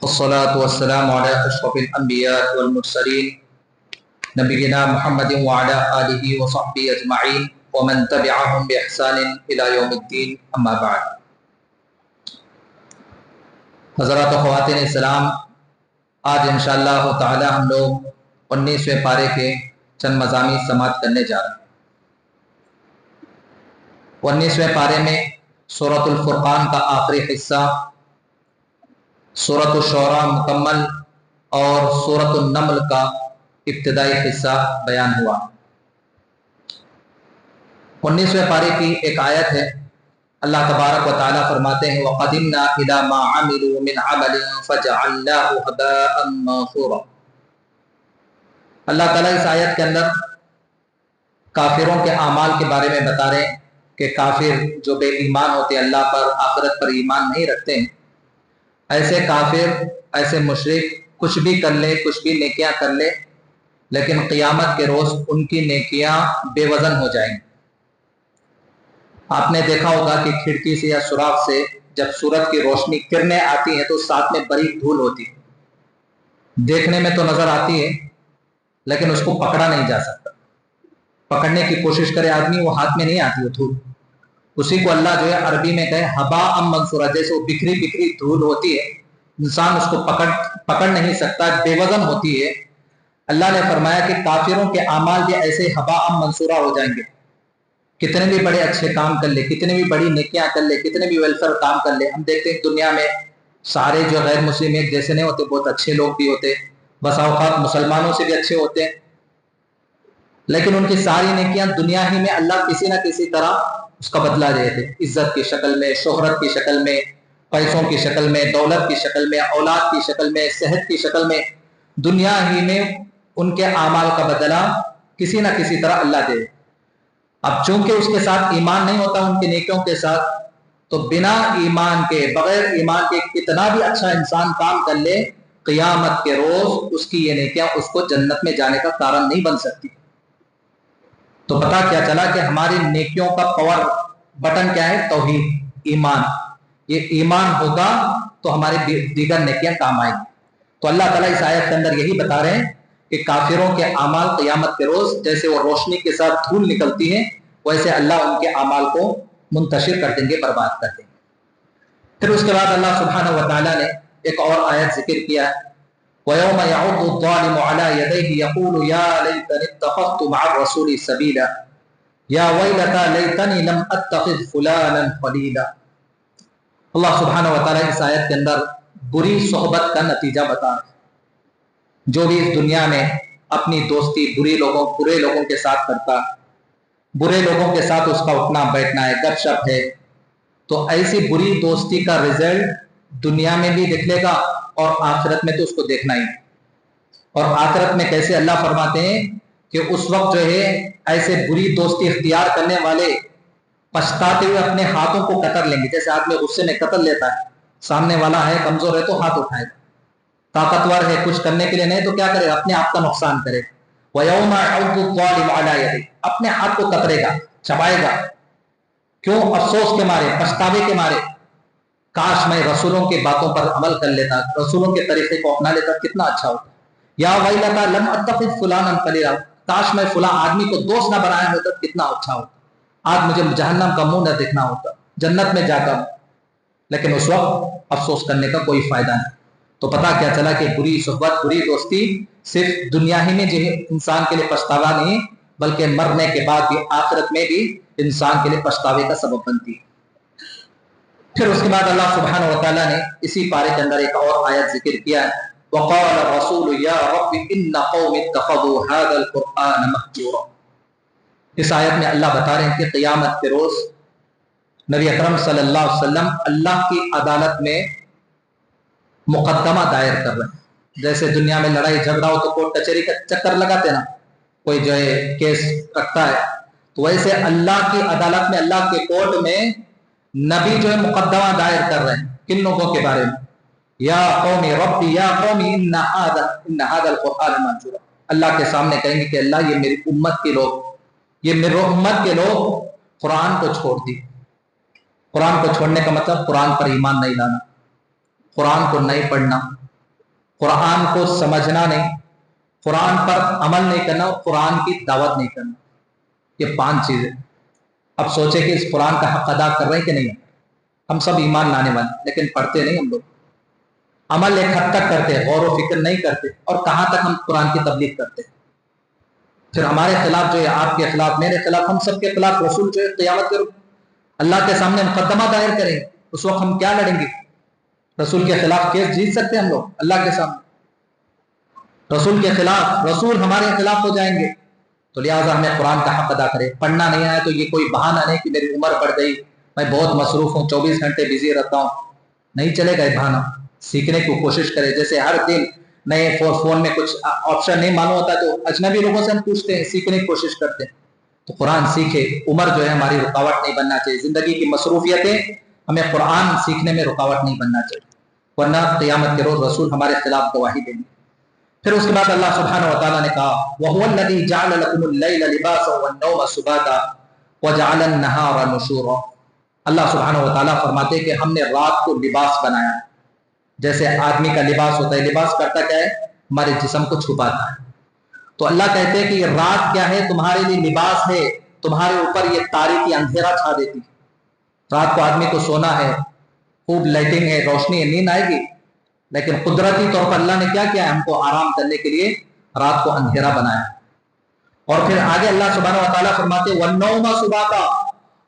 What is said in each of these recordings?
والصلاة والسلام على أشرف الأنبياء والمرسلين نبينا محمد وعلى آله وصحبه أجمعين ومن تبعهم بإحسان إلى يوم الدين أما بعد. حضرات و خواتین اسلام، آج انشاءاللہ تعالی ہم لوگ 19ویں پارے کے چند مضامین سماعت کرنے جا رہے ہیں. 19ویں پارے میں سورۃ الفرقان کا آخری حصہ، سورۃ الشعراء مکمل اور سورۃ النمل کا ابتدائی حصہ بیان ہوا. 19ویں پارے کی ایک آیت ہے، اللہ تبارک و تعالیٰ فرماتے ہیں وَقَدِمْنَا إِلَى مَا عَمِلُوا مِنْ عَمَلٍ فَجَعَلْنَاهُ هَبَاءً مَنثُورًا. اللہ تعالیٰ اس آیت کے اندر کافروں کے اعمال کے بارے میں بتا رہے ہیں کہ کافر جو بے ایمان ہوتے ہیں، اللہ پر آخرت پر ایمان نہیں رکھتے ہیں، ایسے کافر، ایسے مشرک کچھ بھی کر لے، کچھ بھی نیکیاں کر لے، لیکن قیامت کے روز ان کی نیکیاں بے وزن ہو جائیں گی. آپ نے دیکھا ہوگا کہ کھڑکی سے یا سوراخ سے جب سورج کی روشنی کرنیں آتی ہیں تو ساتھ میں بڑی دھول ہوتی ہے، دیکھنے میں تو نظر آتی ہے لیکن اس کو پکڑا نہیں جا سکتا. پکڑنے کی کوشش کرے آدمی، وہ ہاتھ میں نہیں آتی وہ دھول. اسی کو اللہ جو ہے عربی میں کہے ہباء منثورا، جیسے وہ بکھری بکھری دھول ہوتی ہے، انسان اس کو پکڑ نہیں سکتا، بے وزن ہوتی ہے. اللہ نے فرمایا کہ کافروں کے اعمال بھی ایسے ہباء منثورا ہو جائیں گے. کتنے بھی بڑے اچھے کام کر لے، کتنے بھی بڑی نیکیاں کر لے، کتنے بھی ویلفیئر کام کر لے. ہم دیکھتے ہیں دنیا میں سارے جو غیر مسلم ایک جیسے نہیں ہوتے، بہت اچھے لوگ بھی ہوتے، بسا اوقات مسلمانوں سے بھی اچھے ہوتے ہیں، لیکن ان کی ساری نیکیاں دنیا ہی میں اللہ کسی نہ کسی طرح اس کا بدلہ دیتے، عزت کی شکل میں، شہرت کی شکل میں، پیسوں کی شکل میں، دولت کی شکل میں، اولاد کی شکل میں، صحت کی شکل میں، دنیا ہی میں ان کے اعمال کا بدلہ کسی نہ کسی طرح اللہ دے. اب چونکہ اس کے ساتھ ایمان نہیں ہوتا ان کی نیکیوں کے ساتھ، تو بنا ایمان کے، بغیر ایمان کے کتنا بھی اچھا انسان کام کر لے، قیامت کے روز اس کی یہ نیکیاں اس کو جنت میں جانے کا کارن نہیں بن سکتی. تو پتہ کیا چلا کہ ہماری نیکیوں کا پاور بٹن کیا ہے؟ توحید، ایمان. یہ ایمان ہوگا تو ہماری دیگر نیکیاں کام آئیں گی. تو اللہ تعالیٰ اس آیت کے اندر یہی بتا رہے ہیں کہ کافروں کے اعمال قیامت کے روز جیسے وہ روشنی کے ساتھ دھول نکلتی ہے، ویسے اللہ ان کے اعمال کو منتشر کر دیں گے، برباد کر دیں گے. پھر اس کے بعد اللہ سبحانہ و تعالیٰ نے ایک اور آیت ذکر کیا ہے وَيَوْمَ يَعُضُّ الظَّالِمُ عَلَى يَدَيْهِ يَقُولُ يَا لَيْتَنِي اتَّخَذْتُ مَعَ الرَّسُولِ سَبِيلًا يَا وَيْلَتَا لَيْتَنِي لَمْ أَتَّخِذْ فُلَانًا خَلِيلًا. اللہ سبحانہ و تعالیٰ اس آیت کے اندر بری صحبت کا نتیجہ بتا رہے ہیں. جو بھی اس دنیا میں اپنی دوستی برے لوگوں کے ساتھ کرتا، برے لوگوں کے ساتھ اس کا اٹھنا بیٹھنا ہے، گپ شپ ہے، تو ایسی بری دوستی کا رزلٹ دنیا میں بھی دیکھ لے گا اور آخرت میں تو اس کو دیکھنا ہی. اور آخرت میں کیسے اللہ فرماتے ہیں کہ اس وقت جو ہے ایسے بری دوستی اختیار کرنے والے پچھتاتے ہوئے اپنے ہاتھوں کو کتر لیں گے. جیسے آدمی غصے میں کتر لیتا ہے، سامنے والا ہے کمزور ہے تو ہاتھ اٹھائے گا، طاقتور ہے کچھ کرنے کے لیے نہیں تو کیا کرے گا؟ اپنے آپ کا نقصان کرے. وَيَوْمَ يَعُضُّ الظَّالِمُ عَلَى يَدَيْهِ، اپنے ہاتھ کو کترے گا، چبائے گا. کیوں؟ افسوس کے مارے، پچھتاوے کے مارے. کاش میں رسولوں کی باتوں پر عمل کر لیتا، رسولوں کے طریقے کو اپنا لیتا، کتنا اچھا ہوتا. یا ویلتا لم اتخذ فلانا خلیلا، کاش میں فلاں آدمی کو دوست نہ بنایا ہوتا، کتنا اچھا ہوتا، آج مجھے جہنم کا منہ نہ دیکھنا ہوتا، جنت میں جا کر. لیکن اس وقت افسوس کرنے کا کوئی فائدہ نہیں. تو پتہ کیا چلا کہ بری صحبت، بری دوستی صرف دنیا ہی میں جو ہے انسان کے لیے پچھتاوا نہیں، بلکہ مرنے کے بعد بھی آخرت میں بھی انسان کے لیے پچھتاوے کا سبب بنتی. پھر اس کے بعد اللہ سبحانہ و تعالیٰ نے اسی پارے کے اندر ایک اور آیت ذکر کیا ہے وَقَالَ الرَّسُولُ يَا رَبِّ إِنَّ قَوْمِ اتَّخَذُوا هَذَا الْقُرْآنَ مَهْجُورًا. اس آیت میں اللہ بتا رہے ہیں کہ قیامت کے روز نبی اکرم صلی اللہ علیہ وسلم اللہ کی عدالت میں مقدمہ دائر کر رہے ہیں. جیسے دنیا میں لڑائی جھگڑا ہو تو کورٹ کچہری کا چکر لگاتے نا، کوئی جو ہے کیس رکھتا ہے، تو ویسے اللہ کی عدالت میں، اللہ کے کورٹ میں نبی جو ہے مقدمہ دائر کر رہے ہیں. کن لوگوں کے بارے میں؟ یا قومی ربی یا قومی ان هذا القرآن منظور. اللہ کے سامنے کہیں گے کہ اللہ یہ میری امت کے لوگ، یہ میری امت کے لوگ قرآن کو چھوڑ دی. قرآن کو چھوڑنے کا مطلب قرآن پر ایمان نہیں لانا، قرآن کو نہیں پڑھنا، قرآن کو سمجھنا نہیں، قرآن پر عمل نہیں کرنا اور قرآن کی دعوت نہیں کرنا، یہ 5 چیزیں۔ اب سوچے کہ اس قرآن کا حق ادا کر رہے ہیں کہ نہیں؟ ہم سب ایمان لانے والے، لیکن پڑھتے نہیں ہم لوگ، عمل ایک حد تک کرتے، غور و فکر نہیں کرتے، اور کہاں تک ہم قرآن کی تبلیغ کرتے۔ پھر ہمارے خلاف جو ہے، آپ کے خلاف، میرے خلاف، ہم سب کے خلاف رسول جو ہے قیامت کے اللہ کے سامنے مقدمہ دائر کریں، اس وقت ہم کیا لڑیں گے؟ رسول کے خلاف کیس جیت سکتے ہیں ہم لوگ اللہ کے سامنے؟ رسول کے خلاف، رسول ہمارے خلاف ہو جائیں گے۔ تو لہٰذا ہمیں قرآن کا حق ادا کرے۔ پڑھنا نہیں آیا تو یہ کوئی بہانہ نہیں کہ میری عمر بڑھ گئی، میں بہت مصروف ہوں، 24 گھنٹے بزی رہتا ہوں، نہیں چلے گا یہ بہانہ۔ سیکھنے کی کوشش کرے، جیسے ہر دن نئے فون میں کچھ آپشن نہیں معلوم ہوتا تو اجنبی لوگوں سے ہم پوچھتے ہیں، سیکھنے کی کوشش کرتے ہیں۔ تو قرآن سیکھے، عمر جو ہے ہماری رکاوٹ نہیں بننا چاہیے، زندگی کی مصروفیتیں ہمیں قرآن سیکھنے میں رکاوٹ نہیں بننا چاہیے، ورنہ قیامت کے روز رسول ہمارے خلاف گواہی دیں گے۔ پھر اس کے بعد اللہ سبحانہ و تعالیٰ نے کہا وَهُوَ الَّذِي جَعَلَ لَكُمُ اللَّيْلَ لِبَاسًا وَالنَّوْمَ سُبَاتًا وَجَعَلَ النَّهَارَ نُشُورًا۔ اللہ سبحانہ و تعالیٰ فرماتے ہیں کہ ہم نے رات کو لباس بنایا، جیسے آدمی کا لباس ہوتا ہے، لباس کرتا کیا ہے؟ ہمارے جسم کو چھپاتا ہے۔ تو اللہ کہتے ہیں کہ یہ رات کیا ہے؟ تمہارے لیے لباس ہے، تمہارے اوپر یہ تاریکی اندھیرا چھا دیتی۔ رات کو آدمی کو سونا ہے، خوب لائٹنگ ہے، روشنی ہے، نیند آئے گی، لیکن قدرتی طور پر اللہ نے کیا کیا ہے؟ ہم کو آرام کرنے کے لیے رات کو اندھیرا بنایا۔ اور پھر آگے اللہ سبحانہ و تعالیٰ فرماتے وَالنَّوْمَ سُبَاتًا،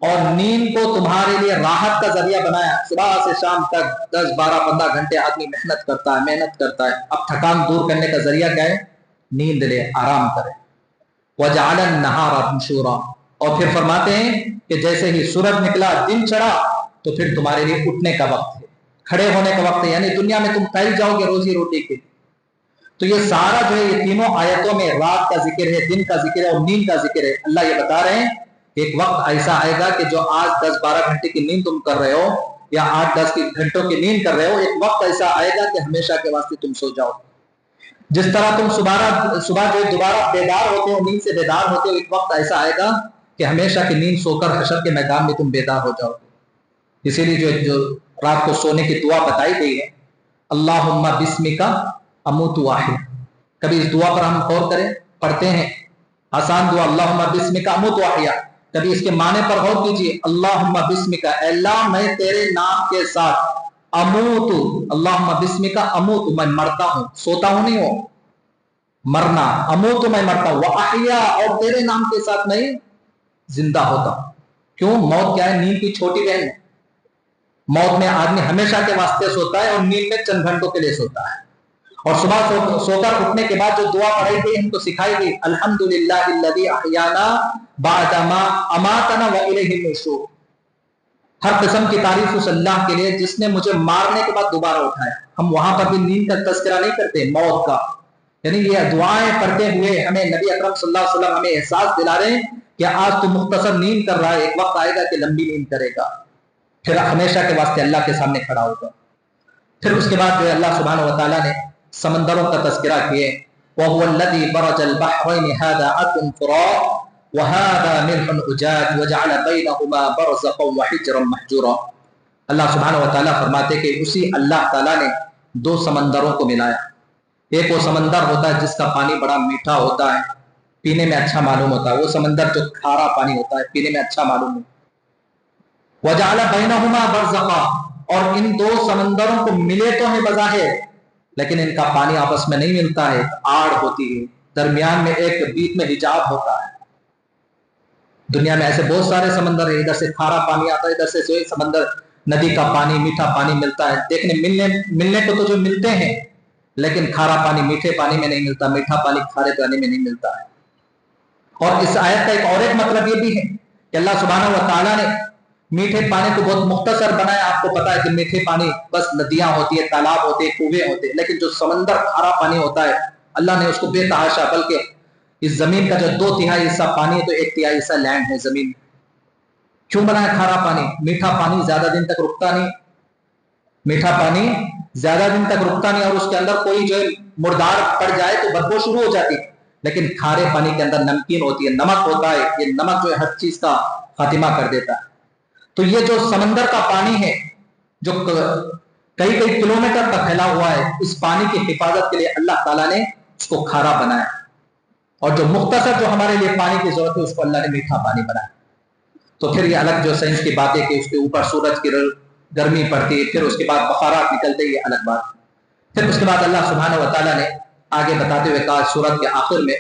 اور نیند کو تمہارے لیے راحت کا ذریعہ بنایا۔ صبح سے شام تک 10 12 15 گھنٹے آدمی محنت کرتا ہے، اب تھکان دور کرنے کا ذریعہ کیا ہے؟ نیند لے، آرام کرے۔ وَجَعَلَ النَّهَارَ نُشُورًا، اور پھر فرماتے ہیں کہ جیسے ہی سورج نکلا، دن چڑھا، تو پھر تمہارے لیے اٹھنے کا وقت ہے، کھڑے ہونے کا وقت ہے، یعنی دنیا میں تم پھیل جاؤ گے روزی روٹی کے۔ تو یہ سارا جو ہے، یہ تینوں آیتوں میں رات کا ذکر ہے، دن کا ذکر ہے اور نیند کا ذکر ہے۔ اللہ یہ بتا رہے ہیں کہ ایک وقت ایسا آئے گا کہ جو آج 10 12 گھنٹے کی نیند تم کر رہے ہو، یا 8 10 گھنٹوں کی نیند کر رہے ہو، ایک وقت ایسا آئے گا کہ ہمیشہ کے واسطے تم سو جاؤ۔ جس طرح تم صبح جو دوبارہ بیدار ہوتے ہو، نیند سے بیدار ہوتے ہو، ایک وقت ایسا آئے گا کہ ہمیشہ کی نیند سو کر حشر کے میدان میں تم بیدار ہو جاؤ۔ اسی لیے جو رات کو سونے کی دعا بتائی گئی ہے، اللہم بسمک اموت واحیا، کبھی اس دعا پر ہم غور کریں، پڑھتے ہیں آسان دعا اللہم بسمک اموت واحیا، کبھی اس کے معنی پر غور کیجئے، اللہم بسمک، اے اللہ میں تیرے نام کے ساتھ، اموت، اللہم بسمک اموت، میں مرتا ہوں، سوتا ہوں نہیں ہو، مرنا، اموت میں مرتا ہوں، واحیا، اور تیرے نام کے ساتھ میں زندہ ہوتا ہوں۔ کیوں؟ موت کیا ہے؟ نیند کی چھوٹی بہن ہے۔ موت میں آدمی ہمیشہ کے واسطے سوتا ہے اور نیند میں چند گھنٹوں کے لیے سوتا ہے۔ اور صبح سو کر اٹھنے کے بعد جو دعا پڑھائی گئی، ہم کو سکھائی گئی، الحمدللہ الذی احیانا بعد ما اماتنا والیہ النشور، ہر قسم کی تعریف اس اللہ کے لیے جس نے مجھے مارنے کے بعد دوبارہ اٹھایا۔ ہم وہاں پر بھی نیند کا تذکرہ نہیں کرتے، موت کا، یعنی یہ دعائیں پڑھتے ہوئے ہمیں نبی اکرم صلی اللہ علیہ وسلم ہمیں احساس دلا رہے ہیں کہ آج تو مختصر نیند کر رہا ہے، ایک وقت آئے گا کہ لمبی نیند کرے گا، پھر ہمیشہ کے واسطے اللہ کے سامنے کھڑا ہوگا۔ پھر اس کے بعد جو ہے اللہ سبحانہ و تعالیٰ نے سمندروں کا تذکرہ کیے، وَهُوَ الَّذِي بَرَجَ الْبَحْرَيْنِ هَذَا عَذْبٌ فُرَاتٌ وَهَذَا مِلْحٌ أُجَاجٌ وَجَعَلَ بَيْنَهُمَا بَرْزَخًا وَحِجْرًا مَحْجُورًا۔ اللہ سبحانہ و تعالیٰ فرماتے کہ اسی اللہ تعالیٰ نے 2 سمندروں کو ملایا۔ ایک وہ سمندر ہوتا ہے جس کا پانی بڑا میٹھا ہوتا ہے، پینے میں اچھا معلوم ہوتا ہے، وہ سمندر جو کھارا پانی ہوتا ہے، پینے میں اچھا معلوم ہوتا ہے۔ وَجَعَلَ بَيْنَهُمَا بَرْزَخًا، اور ان 2 سمندروں کو ملے تو ہیں بظاہر، لیکن ان کا پانی آپس میں نہیں ملتا ہے، آڑ ہوتی ہے، درمیان میں ایک بیچ میں حجاب ہوتا ہے۔ دنیا میں ایسے بہت سارے سمندر ہیں، ادھر سے کھارا پانی آتا ہے، ادھر سے سمندر ندی کا پانی، میٹھا پانی ملتا ہے، دیکھنے ملنے کو تو جو ملتے ہیں، لیکن کھارا پانی میٹھے پانی میں نہیں ملتا، میٹھا پانی کھارے پانی میں نہیں ملتا ہے۔ اور اس آیت کا ایک مطلب یہ بھی ہے کہ اللہ سبحانہ و تعالیٰ نے میٹھے پانی کو بہت مختصر بنایا۔ آپ کو پتا ہے کہ میٹھے پانی بس ندیاں ہوتی ہے، تالاب ہوتے ہیں، کنویں ہوتے ہیں، لیکن جو سمندر کھارا پانی ہوتا ہے اللہ نے اس کو بے تحاشا، بلکہ اس زمین کا جو 2/3 حصہ پانی ہے تو 1/3 حصہ لینڈ ہے، زمین۔ کیوں بنایا کھارا پانی؟ میٹھا پانی زیادہ دن تک رکتا نہیں، میٹھا پانی زیادہ دن تک رکتا نہیں، اور اس کے اندر کوئی جو مردار پڑ جائے تو بدبو شروع ہو جاتی ہے، لیکن کھارے پانی کے اندر نمکین ہوتی ہے، نمک ہوتا ہے، یہ نمک جو ہے ہر چیز کا خاتمہ کر دیتا ہے۔ تو یہ جو سمندر کا پانی ہے، جو کئی کئی کلومیٹر کا پھیلا ہوا ہے، اس پانی کی حفاظت کے لیے اللہ تعالیٰ نے اس کو کھارا بنایا، اور جو مختصر جو ہمارے لیے پانی کی ضرورت ہے اس کو اللہ نے میٹھا پانی بنایا۔ تو پھر یہ الگ جو سائنس کی باتیں کہ اس کے اوپر سورج کی گرمی پڑتی ہے، پھر اس کے بعد بخارات نکلتے، یہ الگ بات۔ پھر اس کے بعد اللہ سبحانہ و تعالیٰ نے آگے بتاتے ہوئے کہا سورت کے آخر میں،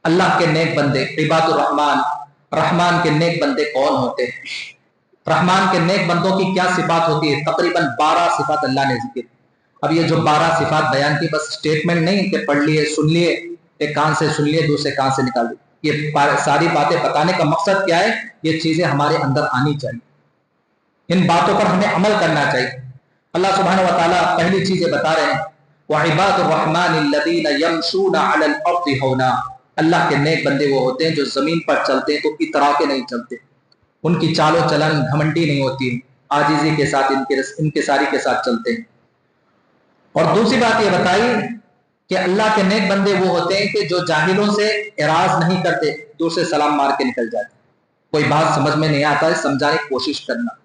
اللہ کے نیک بندے عباد الرحمان، رحمان کے نیک بندے کون ہوتے ہیں؟ رحمان کے نیک بندوں کی کیا صفات ہوتی ہے؟ تقریباً 12 صفات اللہ نے ذکر۔ اب یہ جو 12 صفات بیان کی بس سٹیٹمنٹ نہیں کہ پڑھ لیے سن لیے، ایک کان سے سن لیے دوسرے کان سے نکال دیے، یہ ساری باتیں بتانے کا مقصد کیا ہے؟ یہ چیزیں ہمارے اندر آنی چاہیے، ان باتوں پر ہمیں عمل کرنا چاہیے۔ اللہ سبحانہ و تعالیٰ پہلی چیزیں بتا رہے ہیں، وَعِبَادُ الرَّحْمَنِ الَّذِينَ يَمْشُونَ عَلَى الْأَرْضِ هَوْنًا، اللہ کے نیک بندے وہ ہوتے ہیں جو زمین پر چلتے ہیں تو اترا کے نہیں چلتے، ان کی چال و چلن گھمنڈی نہیں ہوتی، عاجزی کے ساتھ انکساری کے ساتھ چلتے ہیں۔ اور دوسری بات یہ بتائی کہ اللہ کے نیک بندے وہ ہوتے ہیں کہ جو جاہلوں سے اعراض نہیں کرتے، دوسرے سلام مار کے نکل جاتے، کوئی بات سمجھ میں نہیں آتا ہے سمجھانے کی کوشش کرنا،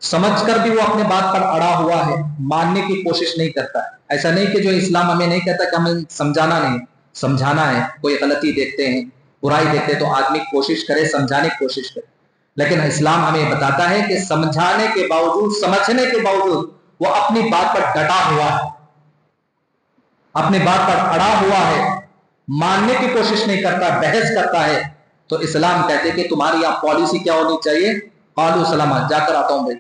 سمجھ کر بھی وہ اپنے بات پر اڑا ہوا ہے، ماننے کی کوشش نہیں کرتا ہے۔ ایسا نہیں کہ جو اسلام ہمیں نہیں کہتا کہ ہمیں سمجھانا نہیں، سمجھانا ہے، کوئی غلطی دیکھتے ہیں، برائی دیکھتے ہیں تو آدمی کوشش کرے، سمجھانے کی کوشش کرے، لیکن اسلام ہمیں بتاتا ہے کہ سمجھانے کے باوجود، سمجھنے کے باوجود وہ اپنی بات پر ڈٹا ہوا ہے، اپنی بات پر اڑا ہوا ہے، ماننے کی کوشش نہیں کرتا، بحث کرتا ہے، تو اسلام کہتے کہ تمہاری یہاں پالیسی کیا ہونی چاہیے؟ قالوا سلاما، جا کر آتا ہوں بھائی،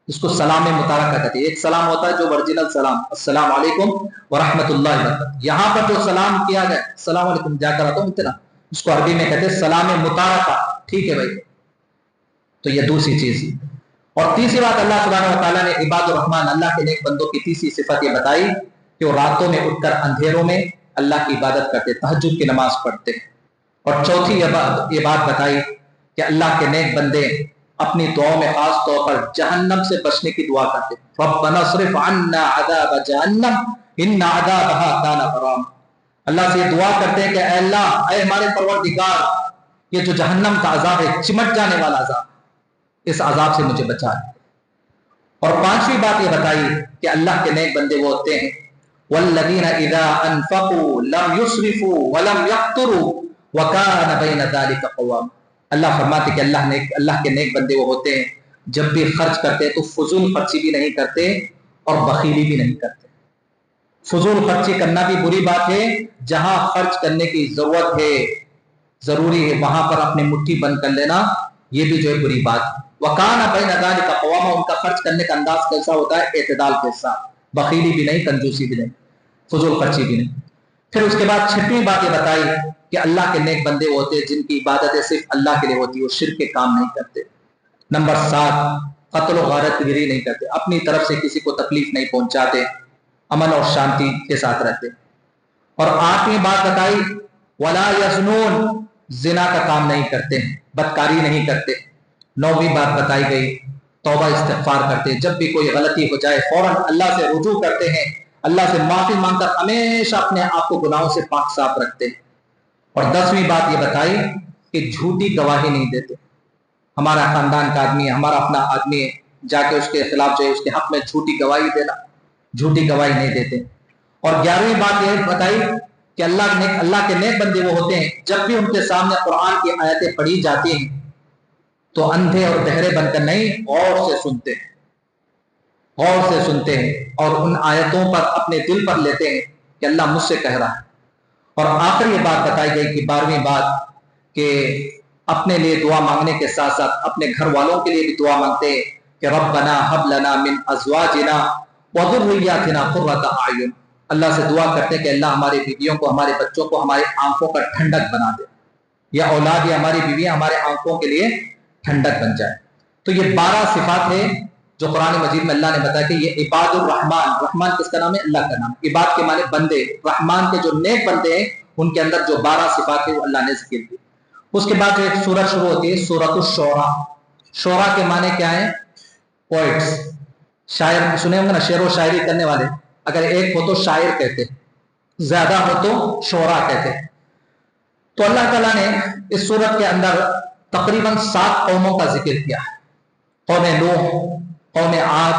اس کو سلام متارکہ کہتے ہیں۔ ایک سلام ہوتا ہے جو ورجنل سلام، السلام علیکم ورحمۃ اللہ وبرکاتہ، یہاں پر جو سلام کیا گیا السلام علیکم جا کر آتا ہوں اتنا، اس کو عربی میں کہتے ہیں سلام متارکہ، ٹھیک ہے بھائی۔ تو یہ دوسری چیز۔ اور تیسری بات اللہ سبحانہ و تعالیٰ نے عباد الرحمان، اللہ کے نیک بندوں کی تیسری صفت یہ بتائی کہ وہ راتوں میں اٹھ کر اندھیروں میں اللہ کی عبادت کرتے، تہجد کی نماز پڑھتے۔ اور چوتھی یہ بات بتائی کہ اللہ کے نیک بندے اپنی دعاؤں میں خاص طور پر جہنم سے بچنے کی دعا کرتے، ربنا اصرف عنا عذاب جہنم ان عذابها کان غراما، اللہ سے یہ دعا کرتے ہیں کہ اے اللہ، اے ہمارے پروردگار، یہ جو جہنم کا عذاب ہے، چمٹ جانے والا عذاب، اس عذاب سے مجھے بچا۔ اور پانچویں بات یہ بتائی کہ اللہ کے نیک بندے وہ ہوتے ہیں والذین اذا انفقوا لم يسرفوا ولم يقتروا وكان بين ذلك قواما، اللہ فرماتے کہ اللہ کے نیک بندے وہ ہوتے ہیں جب بھی خرچ کرتے تو فضول خرچی بھی نہیں کرتے اور بخیلی بھی نہیں کرتے۔ فضول خرچی کرنا بھی بری بات ہے، جہاں خرچ کرنے کی ضرورت ہے، ضروری ہے، وہاں پر اپنی مٹھی بند کر لینا، یہ بھی جو ہے بری بات ہے۔ وَكَانَ بَيْنَ ذَلِكَ قَوَامًا، ان کا خرچ کرنے کا انداز کیسا ہوتا ہے؟ اعتدال کے ساتھ، بخیلی بھی نہیں، کنجوسی بھی نہیں، فضول خرچی بھی نہیں۔ پھر اس کے بعد چھٹویں بات یہ بتائی کہ اللہ کے نیک بندے ہوتے ہیں جن کی عبادتیں صرف اللہ کے لیے ہوتی ہے، وہ شرک کے کام نہیں کرتے۔ نمبر 7، قتل و غارت گری نہیں کرتے، اپنی طرف سے کسی کو تکلیف نہیں پہنچاتے، امن اور شانتی کے ساتھ رہتے۔ اور 8ویں بات بتائی ولا یزنون، زنا کا کام نہیں کرتے، بدکاری نہیں کرتے۔ 9ویں بات بتائی گئی توبہ استغفار کرتے، جب بھی کوئی غلطی ہو جائے فوراً اللہ سے رجوع کرتے ہیں، اللہ سے معافی مانگ کر ہمیشہ اپنے آپ کو گناہوں سے پاک صاف رکھتے ہیں۔ اور 10ویں بات یہ بتائی کہ جھوٹی گواہی نہیں دیتے، ہمارا خاندان کا آدمی ہے، ہمارا اپنا آدمی ہے، جا کے اس کے خلاف جو ہے اس کے حق میں جھوٹی گواہی دینا، جھوٹی گواہی نہیں دیتے۔ اور 11ویں بات یہ بتائی کہ اللہ کے نیک بندے وہ ہوتے ہیں جب بھی ان کے سامنے قرآن کی آیتیں پڑھی جاتی ہیں تو اندھے اور بہرے بن کر نہیں، غور سے سنتے ہیں، غور سے سنتے ہیں اور ان آیتوں پر اپنے دل پر لیتے ہیں کہ اللہ مجھ سے کہہ رہا ہے۔ اور آخری یہ بات بتائی گئی کہ 12ویں بات کہ اپنے لیے دعا مانگنے کے ساتھ ساتھ اپنے گھر والوں کے لیے بھی دعا مانگتے ہیں کہ ربنا ہب لنا من ازواجنا وذریاتنا قرۃ اعین، اللہ سے دعا کرتے ہیں کہ اللہ ہماری بیویوں کو، ہمارے بچوں کو ہماری آنکھوں کا ٹھنڈک بنا دے، یا اولاد یا ہماری بیویاں ہمارے آنکھوں کے لیے ٹھنڈک بن جائے۔ تو یہ 12 صفات ہیں جو قرآن مجید میں اللہ نے بتایا کہ یہ عباد الرحمان، رحمان کس کا نام ہے؟ اللہ کا نام، عباد کے معنی بندے، رحمان کے جو نیک بندے ہیں ان کے اندر جو 12 صفات ہیں وہ اللہ نے ذکر کی۔ اس کے بعد جو ایک سورت شروع ہوتی ہے سورۃ الشعراء، شعراء کے معنی کیا ہیں؟ پوئٹس، شاعر، سنے ہوں گے نا شعر و شاعری کرنے والے، اگر ایک ہو تو شاعر کہتے، زیادہ ہو تو شعراء کہتے۔ تو اللہ تعالیٰ نے اس سورت کے اندر تقریباً 7 قوموں کا ذکر کیا، قوم نوح، قوم عاد،